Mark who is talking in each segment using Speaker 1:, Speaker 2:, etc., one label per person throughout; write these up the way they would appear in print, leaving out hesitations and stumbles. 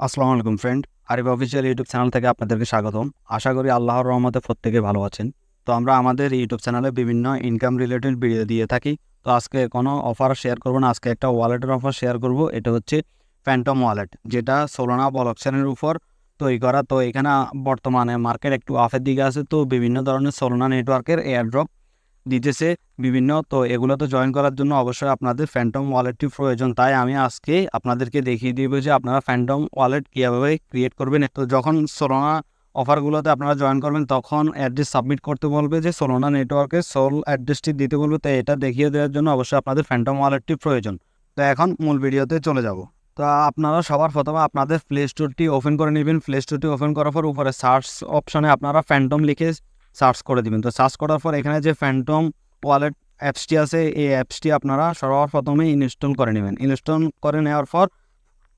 Speaker 1: আসসালামু আলাইকুম friend, Arif official YouTube channel থেকে আপনাদেরকে স্বাগতম। আশা করি আল্লাহর রহমতে প্রত্যেকে ভালো আছেন। তো আমরা আমাদের ইউটিউব চ্যানেলে বিভিন্ন ইনকাম রিলেটেড ভিডিও দিয়ে থাকি। তো আজকে কোনো অফার শেয়ার করব না, আজকে একটা ওয়ালেটের অফার শেয়ার করব। এটা হচ্ছে ফ্যান্টম ওয়ালেট, যেটা সোলানা ব্লকচেনের উপর তৈরি করা। তো এখানে বর্তমানে মার্কেট একটু অফের দিকে আছে। তো বিভিন্ন ধরনের সোলানা নেটওয়ার্কের এয়ারড্রপ দিতেছে বিভিন্ন। তো এগুলোতে জয়েন করার জন্য অবশ্যই আপনাদের ফ্যান্টম ওয়ালেটটি প্রয়োজন। তাই আমি আজকে আপনাদেরকে দেখিয়ে দিব যে আপনারা ফ্যান্টম ওয়ালেট কীভাবে ক্রিয়েট করবেন। তো যখন সোলানা অফারগুলোতে আপনারা জয়েন করবেন তখন অ্যাড্রেস সাবমিট করতে বলবে, যে সোলানা নেটওয়ার্কের সোল অ্যাড্রেসটি দিতে বলবে। তো এটা দেখিয়ে দেওয়ার জন্য অবশ্যই আপনাদের ফ্যান্টম ওয়ালেটটি প্রয়োজন। তো এখন মূল ভিডিওতে চলে যাব। তো আপনারা সবার প্রথমে আপনাদের প্লে স্টোরটি ওপেন করে নেবেন। প্লে স্টোরটি ওপেন করার পর উপরে সার্চ অপশনে আপনারা ফ্যান্টম লিখে সার্চ করে দিবেন। তো সার্চ করার পর এখানে যে ফ্যান্টম ওয়ালেট অ্যাপসটি আছে, এই অ্যাপসটি আপনারা সবার প্রথমে ইনস্টল করে নেবেন। ইনস্টল করে নেওয়ার পর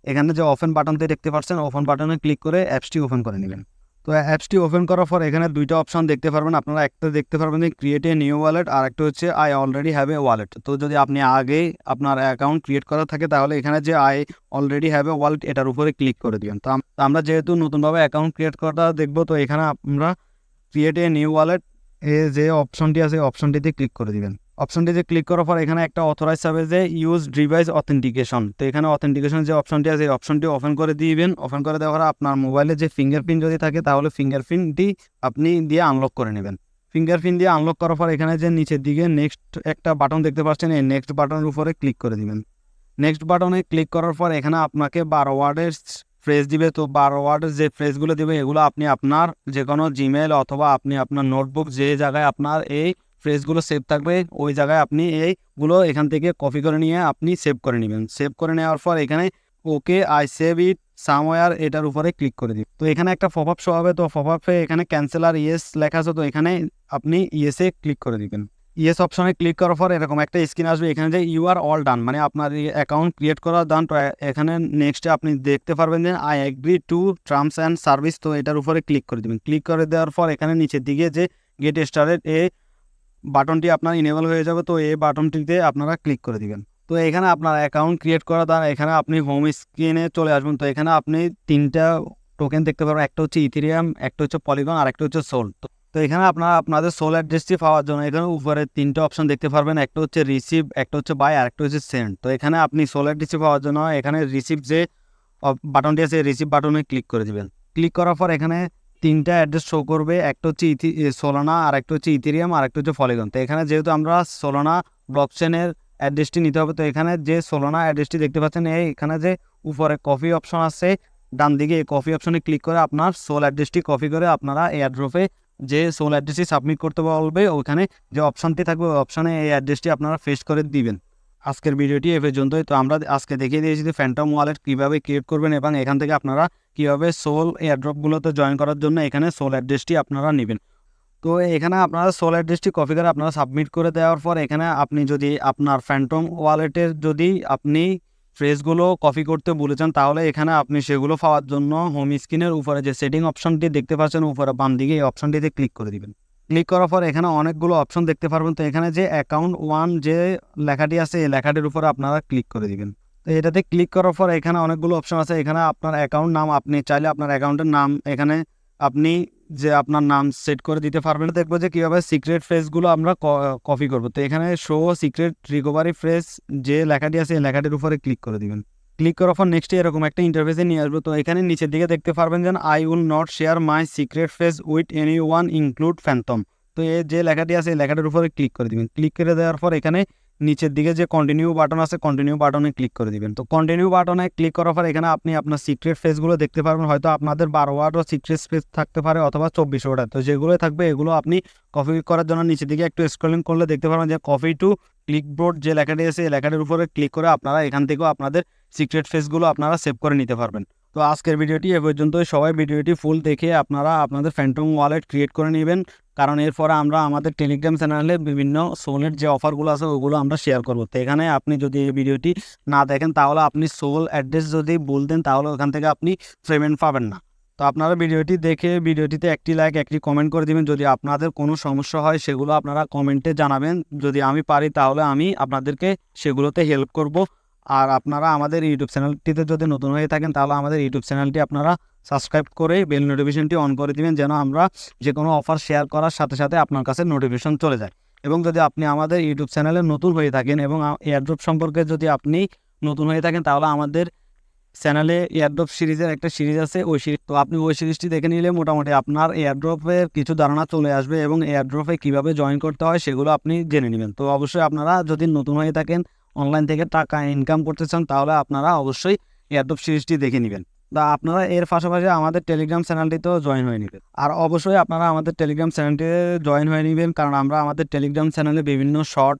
Speaker 1: এখানে যে ওপেন বাটনটি দেখতে পাচ্ছেন, ওপেন বাটনে ক্লিক করে অ্যাপসটি ওপেন করে নেবেন। তো অ্যাপসটি ওপেন করার পর এখানে দুইটা অপশন দেখতে পারবেন। আপনারা একটা দেখতে পারবেন যে ক্রিয়েট এ নিউ ওয়ালেট, আর একটা হচ্ছে I already have a wallet. তো যদি আপনি আগে আপনার অ্যাকাউন্ট ক্রিয়েট করা থাকে তাহলে এখানে যে I already have a wallet এটার উপরে ক্লিক করে দিবেন। তো আমরা যেহেতু নতুনভাবে অ্যাকাউন্ট ক্রিয়েট করা দেখবো, তো এখানে আমরা ক্রিয়েট এ নিউ ওয়ালেট যে অপশনটি আছে অপশনটিতে ক্লিক করে দিবেন। অপশনটিতে ক্লিক করার পর এখানে একটা অথরাইজ হবে যে ইউজ ডিভাইস অথেন্টিকেশন। তো এখানে অথেন্টিকেশন যে অপশনটি আছে এই অপশনটি ওপেন করে দিবেন। ওপেন করে দেওয়ার পর আপনার মোবাইলে যে ফিঙ্গারপ্রিন্ট যদি থাকে তাহলে ফিঙ্গারপ্রিন্টটি আপনি দিয়ে আনলক করে নেবেন। ফিঙ্গারপ্রিন্ট দিয়ে আনলক করার পর এখানে যে নিচের দিকে নেক্সট একটা বাটন দেখতে পাচ্ছেন, এই নেক্সট বাটনের উপরে ক্লিক করে দিবেন। নেক্সট বাটনে ক্লিক করার পর এখানে আপনাকে 12 ওয়ার্ডের ফ্রেজ দিবে। তো 12 ওয়ার্ডের যে ফ্রেজগুলো দিবে এগুলো আপনি আপনার যে কোনো জিমেল অথবা আপনি আপনার নোটবুক যে জায়গায় আপনার এই ফ্রেজগুলো সেভ থাকবে ওই জায়গায় আপনি এইগুলো এখান থেকে কপি করে নিয়ে আপনি সেভ করে নেবেন। সেভ করে নেওয়ার পর এখানে okay I save it somewhere এটার উপরে ক্লিক করে দিন। তো এখানে একটা পপআপ শো হবে। তো পপআপে এখানে ক্যান্সেল আর ইয়েস লেখা আছে। তো এখানে আপনি ইয়েসে ক্লিক করে দিবেন। ইয়েস অপশনে ক্লিক করার পর এরকম একটা স্ক্রিন আসবে। এখানে যে ইউ আর অল ডান, মানে আপনার অ্যাকাউন্ট ক্রিয়েট করা ডান। তো এখানে নেক্সটে আপনি দেখতে পারবেন যে I agree to terms and service. তো এটার উপরে ক্লিক করে দেবেন। ক্লিক করে দেওয়ার পর এখানে নিচের দিকে যে গেট স্টার্টেড এই বাটনটি আপনার ইনেবল হয়ে যাবে। তো এই বাটনটিতে আপনারা ক্লিক করে দিবেন। তো এখানে আপনার অ্যাকাউন্ট ক্রিয়েট করা দ্বারা এখানে আপনি হোম স্ক্রিনে চলে আসবেন। তো এখানে আপনি তিনটা টোকেন দেখতে পারবেন, একটা হচ্ছে ইথেরিয়াম, একটা হচ্ছে পলিগন, আর একটা হচ্ছে সোল। তো এখানে আপনারা আপনাদের সোল অ্যাড্রেসটি পাওয়ার জন্য এখানে উপরে তিনটা অপশন দেখতে পারবেন, একটা হচ্ছে রিসিভ, একটা হচ্ছে বাই, আর একটা হচ্ছে সেন্ড। তো এখানে আপনি সোল অ্যাড্রেসটি পাওয়ার জন্য এখানে রিসিভ যে বাটনটি আছে রিসিভ বাটনে ক্লিক করে দিবেন। ক্লিক করার পর এখানে তিনটা অ্যাড্রেস শো করবে, একটা হচ্ছে সোলানা, আর একটা হচ্ছে ইথেরিয়াম, আর একটা হচ্ছে পলিগন। তো এখানে যেহেতু আমরা সোলানা ব্লকচেনের অ্যাড্রেসটি নিতে হবে, তো এখানে যে সোলানা অ্যাড্রেসটি দেখতে পাচ্ছেন এখানে যে উপরে কপি অপশন আছে ডান দিকে, এই কপি অপশনে ক্লিক করে আপনার সোল অ্যাড্রেসটি কপি করে আপনারা এয়ারড্রপে যে সোল অ্যাড্রেসটি সাবমিট করতে বলবে ওইখানে যে অপশনটি থাকবে ওই অপশনে এই অ্যাড্রেসটি আপনারা পেস্ট করে দিবেন। আজকের ভিডিওটি এ পর্যন্তই। তো আমরা আজকে দেখিয়ে দিয়েছি যে ফ্যান্টম ওয়ালেট কীভাবে ক্রিয়েট করবেন এবং এখান থেকে আপনারা কীভাবে সোল এয়ারড্রপগুলোতে জয়েন করার জন্য এখানে সোল অ্যাড্রেসটি আপনারা নেবেন। তো এখানে আপনারা সোল অ্যাড্রেসটি কপি করে আপনারা সাবমিট করে দেওয়ার পর এখানে আপনি যদি আপনার ফ্যান্টম ওয়ালেটের যদি আপনি ফ্রেজগুলো কপি করতে বলেছেন তাহলে এখানে আপনি সেগুলো পাওয়ার জন্য হোম স্ক্রিনের উপরে যে সেটিং অপশনটি দেখতে পাচ্ছেন উপরে বাম দিকে, এই অপশনটিতে ক্লিক করে দিবেন। ক্লিক করার পর এখানে অনেকগুলো অপশন দেখতে পারবেন। তো এখানে যে অ্যাকাউন্ট ওয়ান যে লেখাটি আছে এই লেখাটির উপরে আপনারা ক্লিক করে দিবেন। তো এটাতে ক্লিক করার পর এখানে অনেকগুলো অপশন আছে। এখানে আপনার অ্যাকাউন্ট নাম আপনি চাইলে আপনার অ্যাকাউন্টের নাম এখানে আপনি যে আপনার নাম সেট করে দিতে পারবেন। দেখবো যে কীভাবে সিক্রেট ফ্রেজগুলো আমরা কপি করব। তো এখানে শো সিক্রেট রিকভারি ফ্রেজ যে লেখাটি আছে এই লেখাটির উপরে ক্লিক করে দিবেন। ক্লিক করার পর নেক্সটে এরকম একটা ইন্টারফেসে নিয়ে আসবো। তো এখানে নিচের দিকে দেখতে পারবেন যে I will not share my secret phrase with any one include Phantom. তো এই যে লেখাটি আছে এই লেখাটির উপরে ক্লিক করে দিবেন। ক্লিক করে দেওয়ার পর এখানে নিচের দিকে যে কন্টিনিউ বাটন আছে কন্টিনিউ বাটনে ক্লিক করে দিবেন। তো কন্টিনিউ বাটনে ক্লিক করার পর এখানে আপনি আপনার সিক্রেট ফেসগুলো দেখতে পারবেন। হয়তো আপনাদের 12 ওয়ার্ডও সিক্রেট ফেস থাকতে পারে অথবা 24 ওয়ার্ড। তো যেগুলো থাকবে এগুলো আপনি কপি করার জন্য নিচের দিকে একটু স্ক্রলিং করলে দেখতে পারবেন যে কপি টু ক্লিকবোর্ড যে লেখাটি আছে এই লেখাটির উপরে ক্লিক করে আপনারা এখান থেকেও আপনাদের সিক্রেট ফেসগুলো আপনারা সেভ করে নিতে পারবেন। তো আজকের ভিডিওটি এ পর্যন্তই। সবাই ভিডিওটি ফুল দেখে আপনারা আপনাদের ফ্যান্টম ওয়ালেট ক্রিয়েট করে নেবেন, কারণ এরপরে আমরা আমাদের টেলিগ্রাম চ্যানেলে বিভিন্ন সোলের যে অফারগুলো আছে ওগুলো আমরা শেয়ার করবো। তো এখানে আপনি যদি এই ভিডিওটি না দেখেন তাহলে আপনি সোল অ্যাড্রেস যদি বলতেন তাহলে ওখান থেকে আপনি পেমেন্ট পাবেন না। তো আপনারা ভিডিওটি দেখে ভিডিওটিতে একটি লাইক একটি কমেন্ট করে দিবেন। যদি আপনাদের কোনো সমস্যা হয় সেগুলো আপনারা কমেন্টে জানাবেন। যদি আমি পারি তাহলে আমি আপনাদেরকে সেগুলোতে হেল্প করব। আর আপনারা আমাদের ইউটিউব চ্যানেলটিতে যদি নতুন হয়ে থাকেন তাহলে আমাদের ইউটিউব চ্যানেলটি আপনারা সাবস্ক্রাইব করে বেল নোটিফিকেশনটি অন করে দিবেন, যেন আমরা যে কোনো অফার শেয়ার করার সাথে সাথে আপনার কাছে নোটিফিকেশন চলে যায়। এবং যদি আপনি আমাদের ইউটিউব চ্যানেলে নতুন হয়ে থাকেন এবং এয়ারড্রপ সম্পর্কে যদি আপনি নতুন হয়ে থাকেন তাহলে আমাদের চ্যানেলে এয়ারড্রপ সিরিজের একটা সিরিজ আছে, ওই সিরিজ, তো আপনি ওই সিরিজটি দেখে নিলে মোটামুটি আপনার এয়ারড্রপের কিছু ধারণা চলে আসবে এবং এয়ারড্রপে কীভাবে জয়েন করতে হয় সেগুলো আপনি জেনে নেবেন। তো অবশ্যই আপনারা যদি নতুন হয়ে থাকেন, অনলাইন থেকে টাকা ইনকাম করতে চান, তাহলে আপনারা অবশ্যই এয়ারড্রপ সিরিজটি দেখে নেবেন। তা আপনারা এর পাশাপাশি আমাদের টেলিগ্রাম চ্যানেলটিতেও জয়েন হয়ে নেবেন। আর অবশ্যই আপনারা আমাদের টেলিগ্রাম চ্যানেলটিতে জয়েন হয়ে নেবেন, কারণ আমরা আমাদের টেলিগ্রাম চ্যানেলে বিভিন্ন শর্ট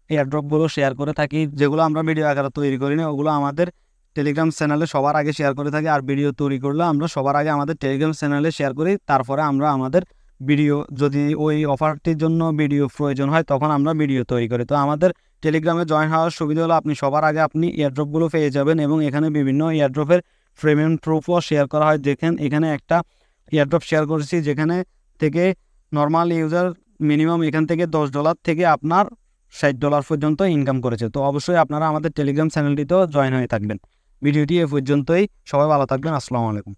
Speaker 1: এয়ারড্রপগুলো শেয়ার করে থাকি, যেগুলো আমরা ভিডিও আকারে তৈরি করি না, ওগুলো আমাদের টেলিগ্রাম চ্যানেলে সবার আগে শেয়ার করে থাকি। আর ভিডিও তৈরি করলে আমরা সবার আগে আমাদের টেলিগ্রাম চ্যানেলে শেয়ার করি, তারপরে আমরা আমাদের ভিডিও, যদি ওই অফারটির জন্য ভিডিও প্রয়োজন হয় তখন আমরা ভিডিও তৈরি করি। তো আমাদের টেলিগ্রামে জয়েন হওয়ার সুবিধা হলো আপনি সবার আগে আপনি এয়ারড্রপগুলো পেয়ে যাবেন এবং এখানে বিভিন্ন এয়ারড্রপের পেমেন্ট প্রুফও শেয়ার করা হয়। দেখেন এখানে একটা এয়ারড্রপ শেয়ার করেছি যেখানে থেকে নর্মাল ইউজার মিনিমাম এখান থেকে $10 থেকে আপনার $60 পর্যন্ত ইনকাম করেছে। তো অবশ্যই আপনারা আমাদের টেলিগ্রাম চ্যানেলটিতেও জয়েন হয়ে থাকবেন। ভিডিওটি এ পর্যন্তই, সবাই ভালো থাকবেন, আসসালামু আলাইকুম।